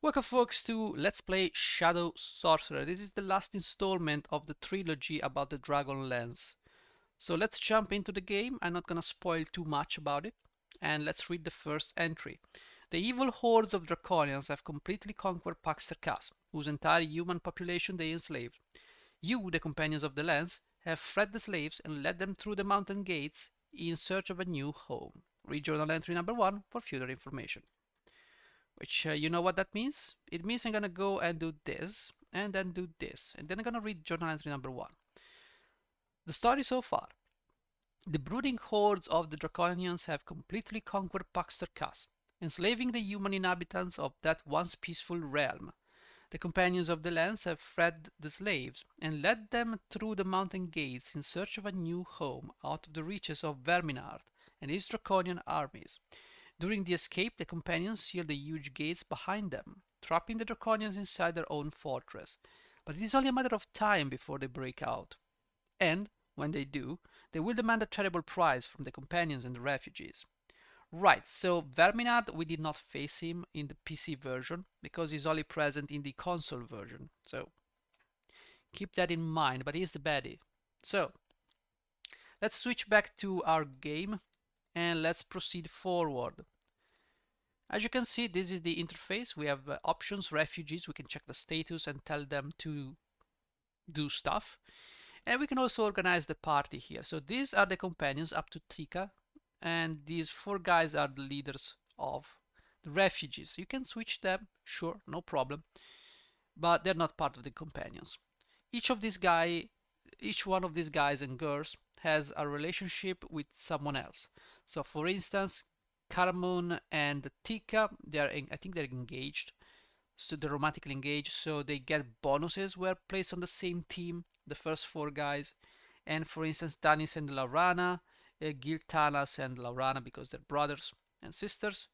Welcome folks to Let's Play Shadow Sorcerer. This is the last installment of the trilogy about the Dragon Lance. So let's jump into the game. I'm not gonna spoil too much about it. And let's read the first entry. The evil hordes of Draconians have completely conquered Paxterkas, whose entire human population they enslaved. You, the companions of the Lance, have freed the slaves and led them through the mountain gates in search of a new home. Read journal entry number 1 for further information. Which you know what that means? It means I'm gonna go and do this and then do this, and then I'm gonna read journal entry number 1. The story so far. The brooding hordes of the Draconians have completely conquered Paxterkas, enslaving the human inhabitants of that once peaceful realm. The companions of the Lance have freed the slaves and led them through the mountain gates in search of a new home out of the reaches of Verminard and his Draconian armies. During the escape, the companions sealed the huge gates behind them, trapping the Draconians inside their own fortress. But it is only a matter of time before they break out. And, when they do, they will demand a terrible price from the companions and the refugees. Right, so Verminard, we did not face him in the PC version, because he's only present in the console version. So, keep that in mind, but he's the baddie. So, let's switch back to our game, and let's proceed forward. As you can see, this is the interface. We have options, refugees. We can check the status and tell them to do stuff. And we can also organize the party here. So these are the companions up to Tika. And these 4 guys are the leaders of the refugees. You can switch them, sure, no problem. But they're not part of the companions. Each one of these guys and girls has a relationship with someone else. So for instance, Karamun and Tika, I think they're engaged, so they're romantically engaged, so they get bonuses where placed on the same team, the first 4 guys. And for instance, Danis and Laurana, Giltanas and Laurana, because they're brothers and sisters.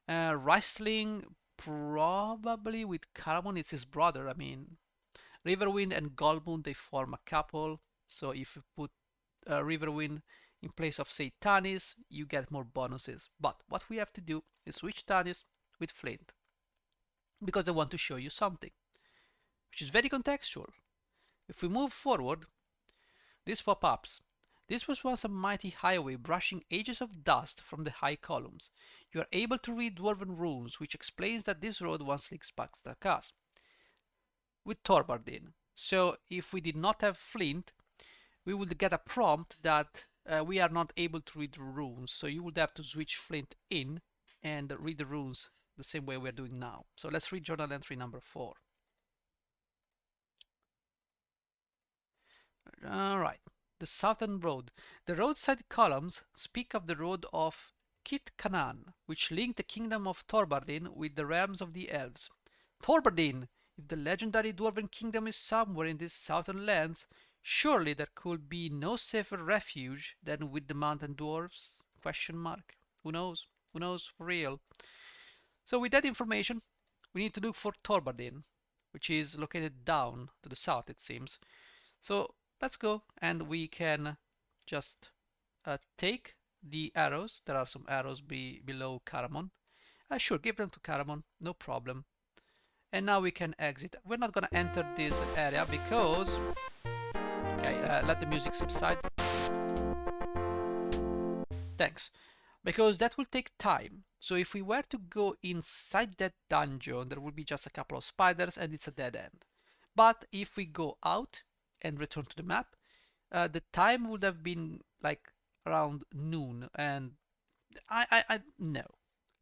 Raisling, probably with Karamun, it's his brother. I mean, Riverwind and Goldmoon, they form a couple. So if you put Riverwind in place of, say, Tanis, you get more bonuses. But what we have to do is switch Tanis with Flint, because I want to show you something, which is very contextual. If we move forward, this pop-ups. This was once a mighty highway brushing ages of dust from the high columns. You are able to read dwarven runes, which explains that this road once links back to Tarkas with Thorbardin. So if we did not have Flint, we would get a prompt that we are not able to read the runes. So you would have to switch Flint in and read the runes the same way we're doing now. So let's read journal entry number 4. Alright, the southern road. The roadside columns speak of the road of Kit Kanan, which linked the kingdom of Thorbardin with the realms of the elves. Thorbardin! If the legendary dwarven kingdom is somewhere in these southern lands, surely there could be no safer refuge than with the mountain dwarfs? Question mark. Who knows? Who knows for real? So with that information, we need to look for Thorbardin, which is located down to the south, it seems. So let's go, and we can just take the arrows. There are some arrows below Caramon. Sure, give them to Caramon, no problem. And now we can exit. We're not gonna enter this area because... Okay, let the music subside. Thanks. Because that will take time. So if we were to go inside that dungeon, there will be just a couple of spiders and it's a dead end. But if we go out and return to the map, the time would have been like around noon, and I no.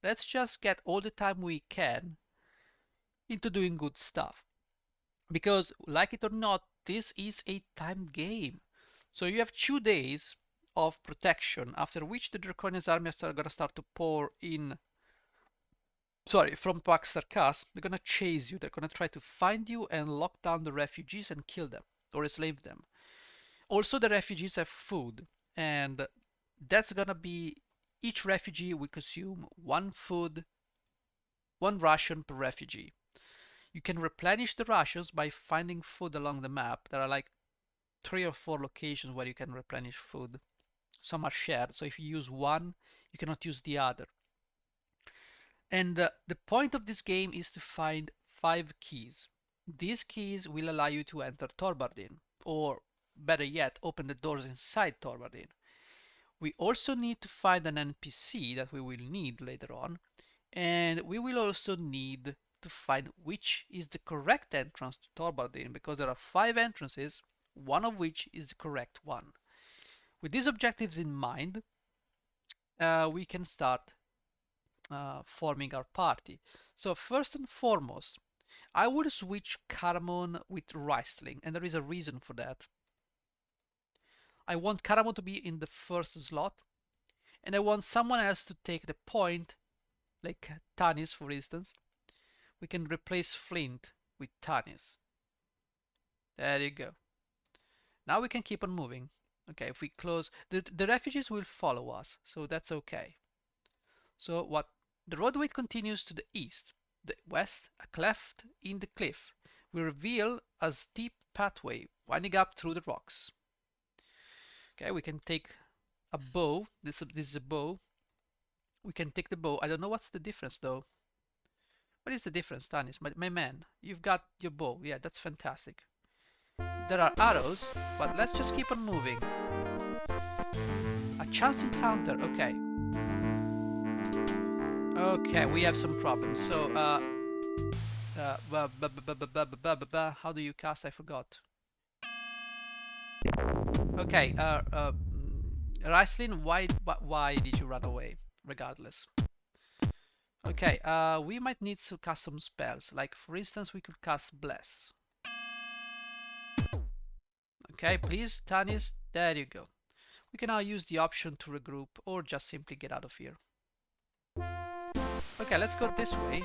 Let's just get all the time we can into doing good stuff. Because, like it or not, this is a timed game. So you have 2 days of protection, after which the Draconian's armies are gonna start to pour in. Sorry, from Pax Sarkas. They're gonna chase you, they're gonna try to find you and lock down the refugees and kill them, or enslave them. Also, the refugees have food, and that's gonna be, each refugee will consume 1 ration per refugee. You can replenish the rations by finding food along the map. There are like 3 or 4 locations where you can replenish food. Some are shared, so if you use one, you cannot use the other. And the point of this game is to find 5 keys. These keys will allow you to enter Thorbardin, or better yet, open the doors inside Thorbardin. We also need to find an NPC that we will need later on, and we will also need to find which is the correct entrance to Thorbardin, because there are 5 entrances, one of which is the correct one. With these objectives in mind, we can start forming our party. So first and foremost, I would switch Caramon with Riesling, and there is a reason for that. I want Caramon to be in the first slot, and I want someone else to take the point, like Tanis for instance. We can replace Flint with Tanis. There you go. Now we can keep on moving. Okay, if we close, the refugees will follow us, so that's okay. So what? The roadway continues to the east. The west, a cleft in the cliff, will reveal a steep pathway winding up through the rocks. Okay, we can take a bow. This is a bow. We can take the bow. I don't know what's the difference though. What is the difference, Tanis? My man, you've got your bow. Yeah, that's fantastic. There are arrows, but let's just keep on moving. A chance encounter. Okay. Okay, we have some problems. So, how do you cast? I forgot. Okay, Ricelin, why did you run away? Regardless. Okay, we might need to cast some spells. Like, for instance, we could cast Bless. Okay, please, Tanis, there you go. We can now use the option to regroup or just simply get out of here. Okay, let's go this way,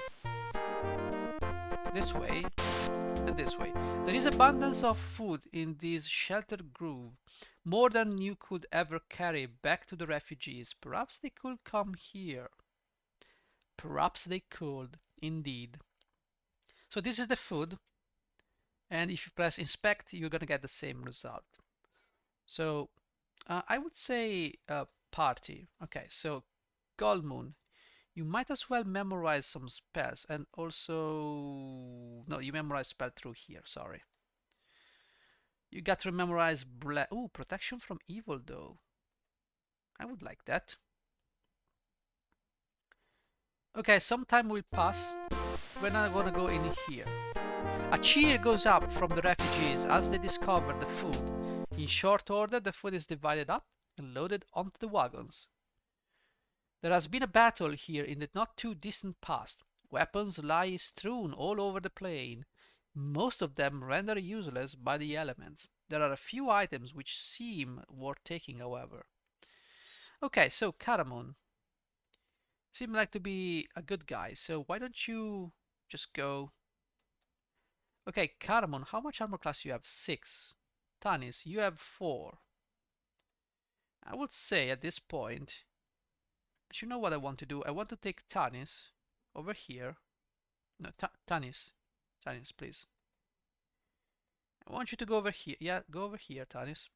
and this way. There is abundance of food in this sheltered grove, more than you could ever carry back to the refugees. Perhaps they could come here. Perhaps they could, indeed. So this is the food, and if you press inspect, you're gonna get the same result. So I would say party. Okay, so Gold Moon. You might as well memorize some spells, and also no, you memorize spell through here. Sorry, you got to memorize protection from evil though. I would like that. Okay, some time will pass. We're not gonna go in here. A cheer goes up from the refugees as they discover the food. In short order, the food is divided up and loaded onto the wagons. There has been a battle here in the not too distant past. Weapons lie strewn all over the plain, most of them rendered useless by the elements. There are a few items which seem worth taking, however. Okay, so Caramon seems like to be a good guy, so why don't you just go... Okay, Caramon, how much armor class you have? 6. Tanis, you have 4. I would say at this point, you know what I want to do? I want to take Tanis over here. No, Tanis, please. I want you to go over here. Yeah, go over here, Tanis.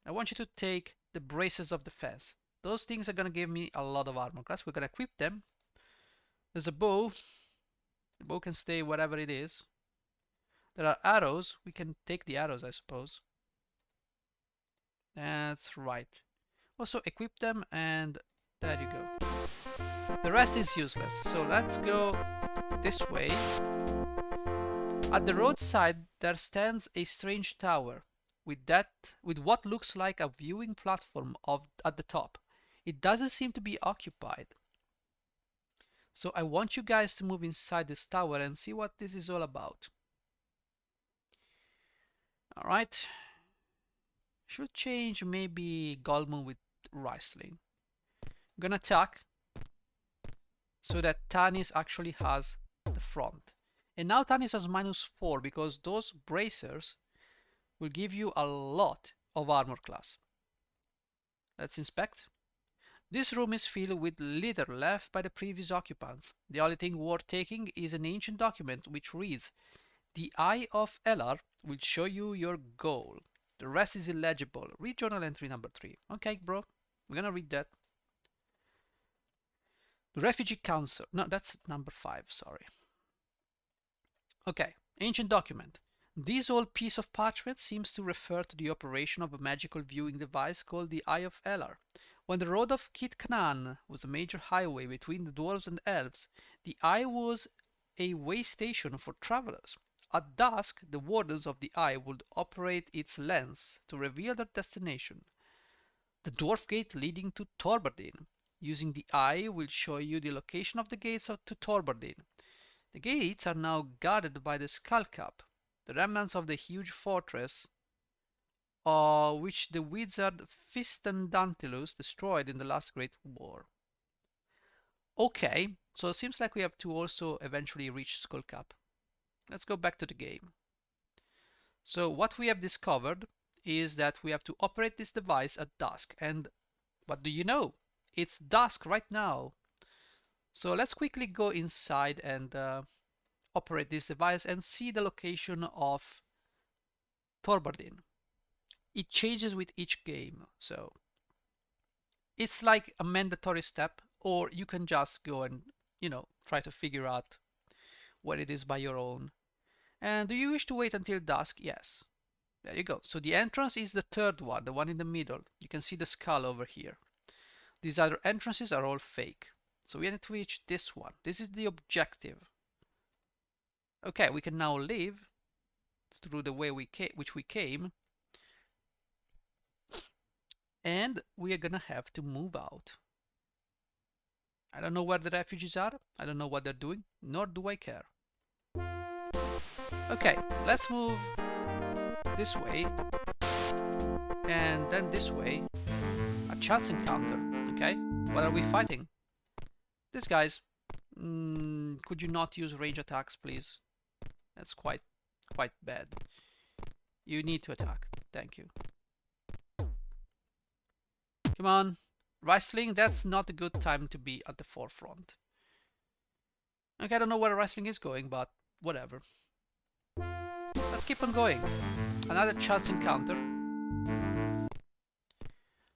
I want you to take the braces of defense. Those things are gonna give me a lot of armor class. We're gonna equip them. There's a bow. The bow can stay wherever it is. There are arrows. We can take the arrows, I suppose. That's right. Also equip them, and there you go. The rest is useless. So let's go this way. At the roadside there stands a strange tower with what looks like a viewing platform at the top. It doesn't seem to be occupied. So I want you guys to move inside this tower and see what this is all about. Alright. Should change maybe Goldmoon with Riesling. I'm gonna attack so that Tanis actually has the front. And now Tanis has -4 because those bracers will give you a lot of armor class. Let's inspect. This room is filled with litter left by the previous occupants. The only thing worth taking is an ancient document which reads, "The Eye of Elar will show you your goal. The rest is illegible. Read journal entry number 3. Okay, bro. We're gonna read that. The Refugee Council. No, that's number 5, sorry. Okay, ancient document. This old piece of parchment seems to refer to the operation of a magical viewing device called the Eye of Elar. When the road of Kit Canaan was a major highway between the dwarves and elves, the Eye was a way station for travelers. At dusk, the wardens of the Eye would operate its lens to reveal their destination. The dwarf gate leading to Thorbardin. Using the Eye will show you the location of the gates to Thorbardin. The gates are now guarded by the Skullcap, the remnants of the huge fortress which the wizard Fistendantilus destroyed in the last Great War. Okay, so it seems like we have to also eventually reach Skullcap. Let's go back to the game. So what we have discovered is that we have to operate this device at dusk, and what do you know? It's dusk right now. So let's quickly go inside and operate this device and see the location of Thorbardin. It changes with each game, so it's like a mandatory step, or you can just go and, try to figure out what it is by your own. And do you wish to wait until dusk? Yes. There you go. So the entrance is the third one, the one in the middle. You can see the skull over here. These other entrances are all fake. So we need to reach this one. This is the objective. Okay, we can now leave through the way which we came. And we are gonna have to move out. I don't know where the refugees are. I don't know what they're doing, nor do I care. Okay, let's move this way and then this way. A chance encounter. Okay, what are we fighting? These guys. Could you not use range attacks, please? That's quite bad. You need to attack. Thank you. Come on. Wrestling, that's not a good time to be at the forefront. Okay, I don't know where wrestling is going, but whatever. Let's keep on going. Another chance encounter.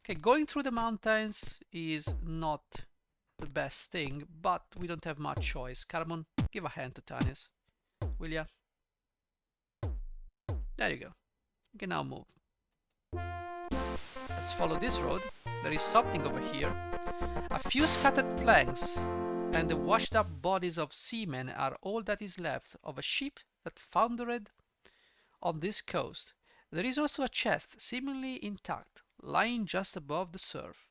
Okay, going through the mountains is not the best thing, but we don't have much choice. Caramon, give a hand to Tanis, will ya? There you go. We can now move. Let's follow this road. There is something over here. A few scattered planks and the washed up bodies of seamen are all that is left of a ship that foundered on this coast. There is also a chest, seemingly intact, lying just above the surf.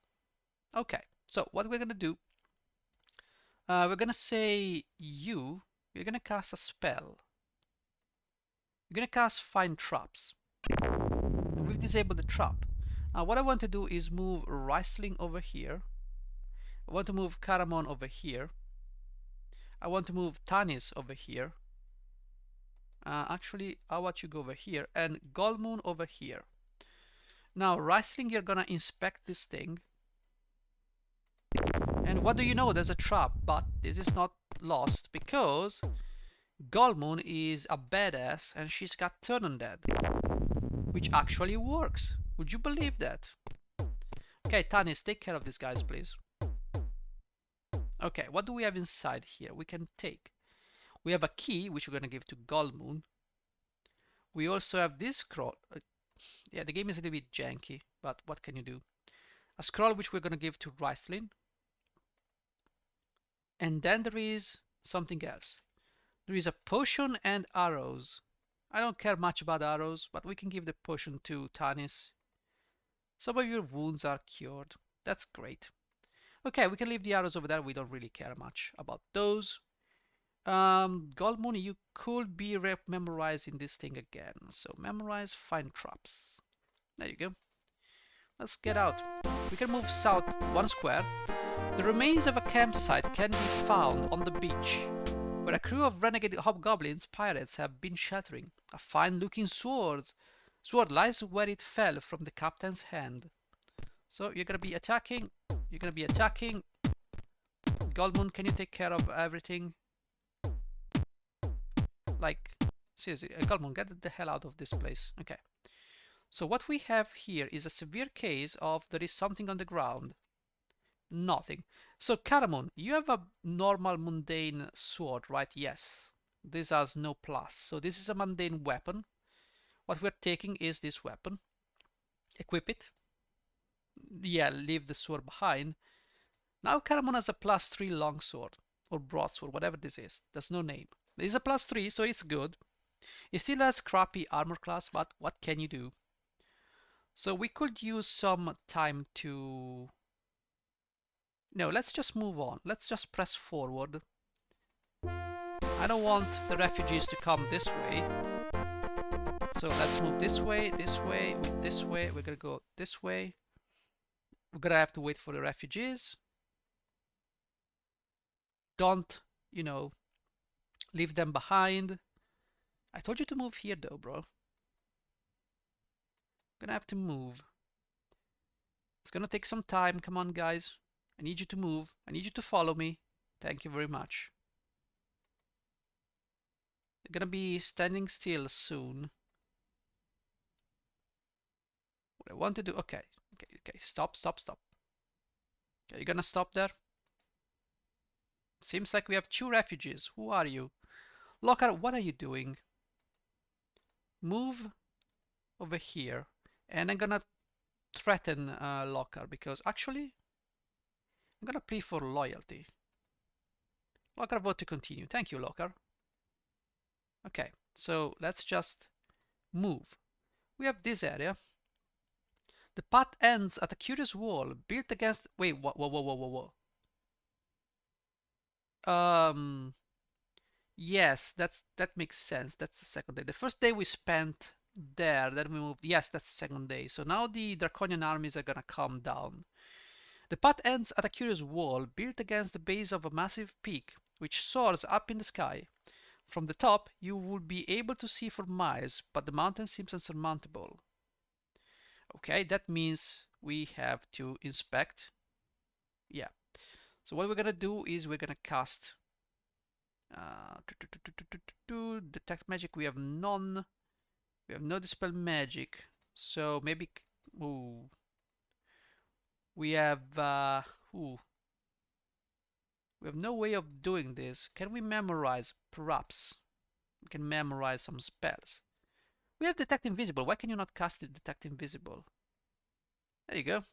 Okay, so what we're gonna do, we're gonna say you're gonna cast a spell. You're gonna cast Find Traps. We've disabled the trap. What I want to do is move Riesling over here. I want to move Caramon over here. I want to move Tanis over here. Actually, I want you to go over here and Golmoon over here. Now, Riesling, you're gonna inspect this thing. And what do you know? There's a trap, but this is not lost because Golmoon is a badass and she's got Turn Undead, which actually works. Would you believe that? Okay, Tanis, take care of these guys, please. Okay, what do we have inside here? We can take. We have a key, which we're going to give to Golmoon. We also have this scroll. Yeah, the game is a little bit janky, but what can you do? A scroll which we're going to give to Riesling. And then there is something else. There is a potion and arrows. I don't care much about arrows, but we can give the potion to Tanis. Some of your wounds are cured. That's great. Okay, we can leave the arrows over there. We don't really care much about those. Golmoon, you could be memorizing this thing again. So memorize Find Traps. There you go. Let's get out. We can move south 1 square. The remains of a campsite can be found on the beach, where a crew of renegade hobgoblins pirates have been sheltering. A fine-looking sword lies where it fell from the captain's hand. So you're gonna be attacking. You're gonna be attacking. Golmoon, can you take care of everything? Like, seriously, Golmoon, get the hell out of this place. Okay. So what we have here is a severe case of there is something on the ground. Nothing. So Caramon, you have a normal mundane sword, right? Yes. This has no plus. So this is a mundane weapon. What we're taking is this weapon. Equip it. Yeah, leave the sword behind. Now Caramon has a +3 longsword or broadsword, whatever this is. There's no name. It's a +3, so it's good. It still has crappy armor class, but what can you do? So we could use some time to... No, let's just move on. Let's just press forward. I don't want the refugees to come this way. So let's move this way, with this way. We're gonna go this way. We're gonna have to wait for the refugees. Don't, you know, leave them behind. I told you to move here though, bro. Gonna have to move. It's gonna take some time. Come on, guys. I need you to move. I need you to follow me. Thank you very much. They're gonna be standing still soon. What I want to do... Okay. Stop. Okay, you're gonna stop there? Seems like we have 2 refugees. Who are you? Lockhart, what are you doing? Move over here. And I'm gonna threaten Lockhart because actually I'm gonna plea for loyalty. Lockhart, vote to continue. Thank you, Lockhart. Okay, so let's just move. We have this area. The path ends at a curious wall built against... Wait, whoa. Yes, that makes sense. That's the second day. The first day we spent there, then we moved. Yes, that's the second day. So now the Draconian armies are gonna come down. The path ends at a curious wall built against the base of a massive peak, which soars up in the sky. From the top, you will be able to see for miles, but the mountain seems unsurmountable. Okay, that means we have to inspect. Yeah. So what we're gonna do is we're gonna cast detect magic. We have none. We have no dispel magic. So maybe ooh, we have we have no way of doing this. Can we memorize? Perhaps we can memorize some spells. We have detect invisible. Why can you not cast it detect invisible? There you go.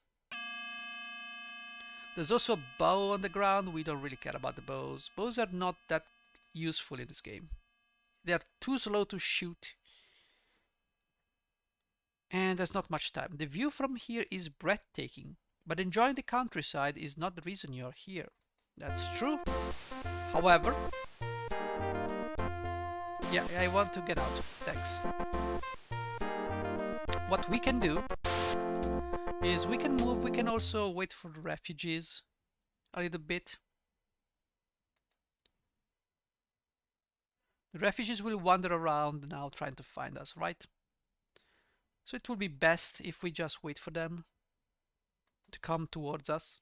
There's also a bow on the ground. We don't really care about the bows. Bows are not that useful in this game. They are too slow to shoot. And there's not much time. The view from here is breathtaking, but enjoying the countryside is not the reason you're here. That's true. However, yeah, I want to get out. Thanks. What we can do is we can move. We can also wait for the refugees a little bit. The refugees will wander around now trying to find us, right? So it will be best if we just wait for them to come towards us.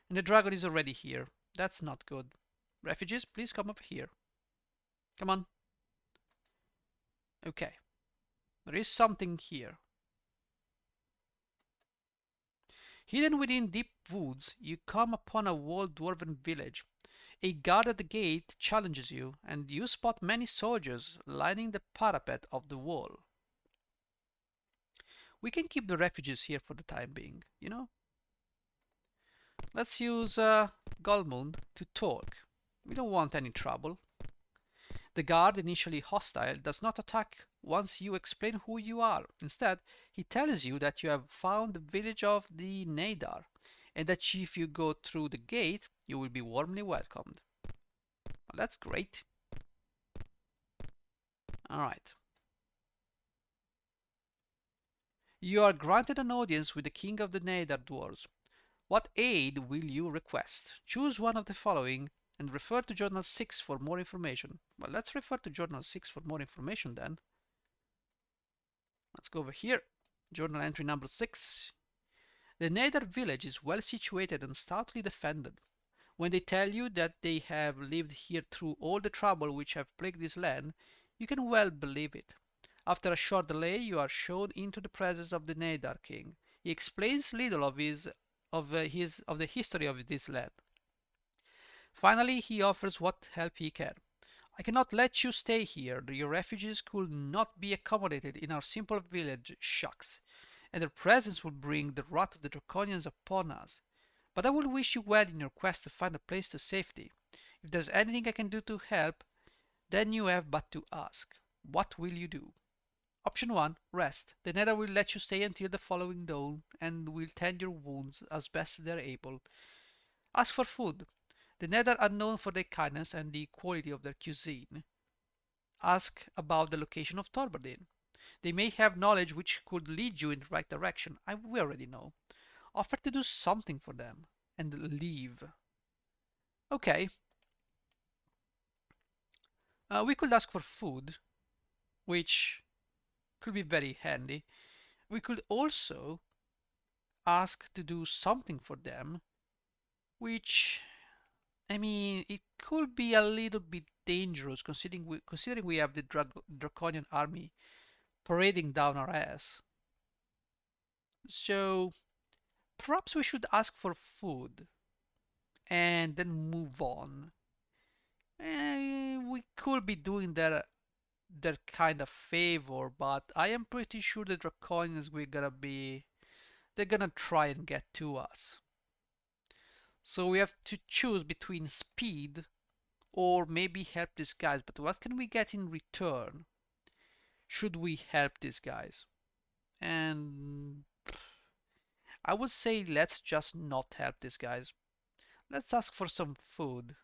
And the dragon is already here. That's not good. Refugees, please come up here. Come on. Okay. There is something here. Hidden within deep woods, you come upon a walled dwarven village. A guard at the gate challenges you, and you spot many soldiers lining the parapet of the wall. We can keep the refugees here for the time being, you know? Let's use Goldmund to talk. We don't want any trouble. The guard, initially hostile, does not attack once you explain who you are. Instead, he tells you that you have found the village of the Nadar, and that if you go through the gate, you will be warmly welcomed. Well, that's great. Alright. You are granted an audience with the king of the Nadar dwarves. What aid will you request? Choose one of the following and refer to Journal 6 for more information. Well, let's refer to Journal 6 for more information then. Let's go over here. Journal entry number 6. The Nadar village is well situated and stoutly defended. When they tell you that they have lived here through all the trouble which have plagued this land, you can well believe it. After a short delay, you are shown into the presence of the Nadar king. He explains little of his of the history of this land. Finally, he offers what help he can. I cannot let you stay here. Your refugees could not be accommodated in our simple village shacks, and their presence would bring the wrath of the Draconians upon us. But I will wish you well in your quest to find a place to safety. If there's anything I can do to help, then you have but to ask. What will you do? Option 1. Rest. The Nether will let you stay until the following dawn and will tend your wounds as best they're able. Ask for food. The Nether are known for their kindness and the quality of their cuisine. Ask about the location of Thorbardin. They may have knowledge which could lead you in the right direction. We already know. Offer to do something for them and leave. Okay. We could ask for food, which could be very handy. We could also ask to do something for them, which, I mean, it could be a little bit dangerous considering we have the Draconian army parading down our ass. So perhaps we should ask for food and then move on. We could be doing their kind of favor, but I am pretty sure the Draconians they're gonna try and get to us. So we have to choose between speed or maybe help these guys. But what can we get in return? Should we help these guys? And I would say let's just not help these guys. Let's ask for some food.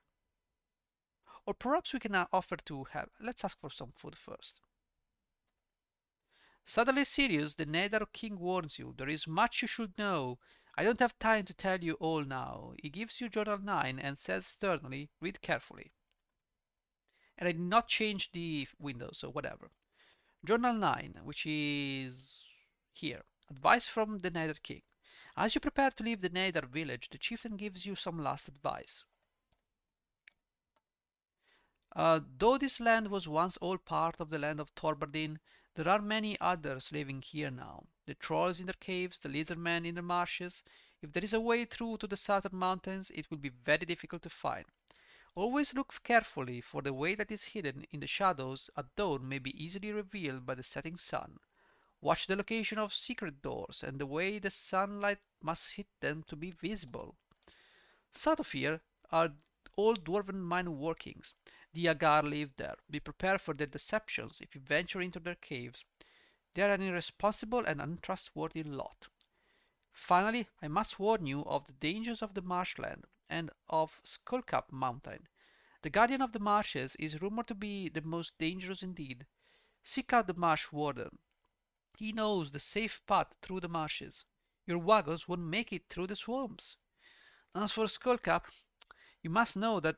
Or perhaps we can offer to help. Let's ask for some food first. Suddenly serious, the Nether King warns you. There is much you should know. I don't have time to tell you all now. He gives you Journal 9 and says sternly, read carefully. And I did not change the window, so whatever. Journal 9, which is here. Advice from the Nether King. As you prepare to leave the Nether village, the chieftain gives you some last advice. Though this land was once all part of the land of Thorbardin, there are many others living here now. The trolls in their caves, the lizardmen in the marshes. If there is a way through to the southern mountains, it will be very difficult to find. Always look carefully, for the way that is hidden in the shadows at dawn may be easily revealed by the setting sun. Watch the location of secret doors and the way the sunlight must hit them to be visible. South of here are old dwarven mine workings. The Agar live there. Be prepared for their deceptions if you venture into their caves. They are an irresponsible and untrustworthy lot. Finally, I must warn you of the dangers of the marshland and of Skullcap Mountain. The guardian of the marshes is rumored to be the most dangerous indeed. Seek out the marsh warden. He knows the safe path through the marshes. Your wagons won't make it through the swamps. As for Skullcap, you must know that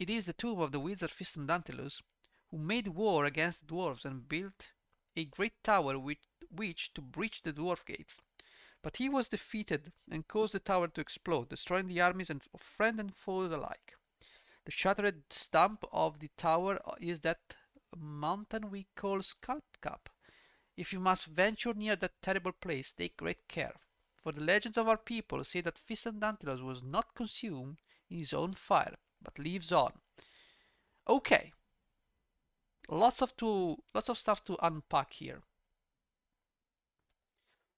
it is the tomb of the wizard Fistandantilus, who made war against the dwarfs and built a great tower with which to breach the dwarf gates. But he was defeated and caused the tower to explode, destroying the armies of friend and foe alike. The shattered stump of the tower is that mountain we call Skullcap. If you must venture near that terrible place, take great care, for the legends of our people say that Fistandantilus was not consumed in his own fire, but lives on. Okay, lots of stuff to unpack here.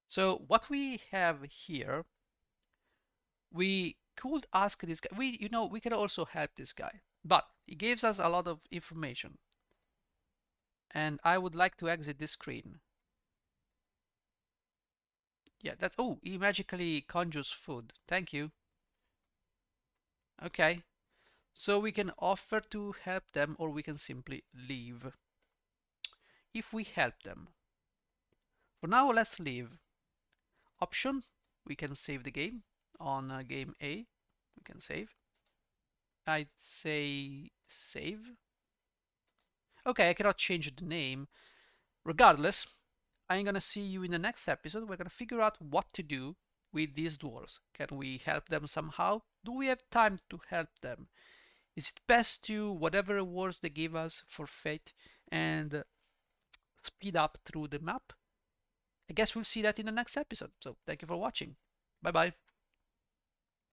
So what we have here, we could ask this guy. We can also help this guy, but he gives us a lot of information, and I would like to exit this screen. Yeah, that's he magically conjures food. Thank you. Okay, so we can offer to help them, or we can simply leave. If we help them, for now, let's leave. Option, we can save the game on game A. We can save. I'd say save. Okay, I cannot change the name. Regardless, I'm gonna see you in the next episode. We're gonna figure out what to do with these dwarves. Can we help them somehow? Do we have time to help them? Is it best to whatever rewards they give us for fate and speed up through the map? I guess we'll see that in the next episode. So thank you for watching. Bye bye.